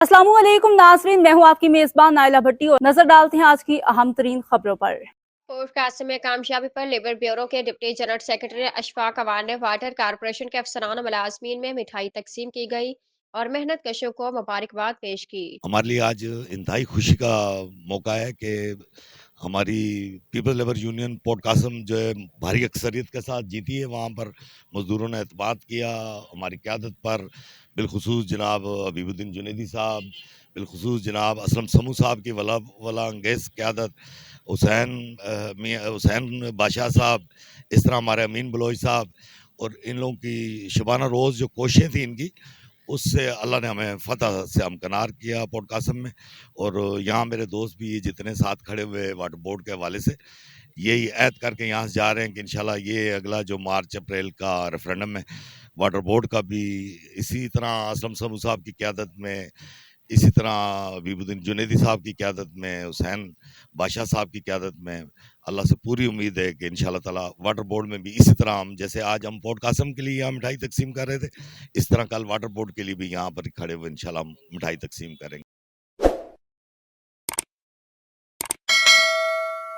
अस्सलाम वालेकुम नाज़रीन, मैं हूँ आपकी मेज़बान नाइला भट्टी और नजर डालते हैं आज की अहम तरीन खबरों पर। पॉडकास्ट में कामयाबी पर लेबर ब्यूरो के deputy general secretary Ashfaq Awan ने वाटर कारपोरेशन के अफसरान और मुलाजमीन में मिठाई तकसीम की गई और मेहनत कशों को मुबारकबाद पेश की। हमारे लिए आज इंतहाई खुशी का मौका है कि हमारी people labour union port Qasim जो है भारी अक्सरियत के साथ जीती है। वहाँ पर मजदूरों ने एतमाद किया हमारी क़यादत पर, बिलखुसूस जनाब हबीबुद्दीन जुनैदी साहब, बिलखुसूस जनाब असलम समू साहब की वला अंगेज़ क़यादत, हुसैन बादशाह साहब, इस तरह हमारे अमीन बलोच साहब और इन लोगों की शबाना रोज़ जो कोशिशें थी इनकी, उससे अल्लाह ने हमें फ़तह से हमकनार किया पोर्ट कासम में। और यहाँ मेरे दोस्त भी जितने साथ खड़े हुए वाटर बोर्ड के हवाले से यही ऐद करके यहाँ से जा रहे हैं कि इंशाल्लाह ये अगला जो मार्च अप्रैल का रेफरेंडम है वाटर बोर्ड का भी इसी तरह असलम समू साहब की क़यादत में, इसी तरह हबीबुद्दीन जुनैदी साहब की क़यादत में, हुसैन बादशाह साहब की क़यादत में, अल्लाह से पूरी उम्मीद है कि इंशाल्लाह ताला वाटर बोर्ड में भी इसी तरह हम, जैसे आज हम पोर्ट कासम के लिए यहाँ मिठाई तकसीम कर रहे थे, इस तरह कल वाटर बोर्ड के लिए भी यहाँ पर खड़े हुए इंशाल्लाह हम मिठाई तकसीम करेंगे।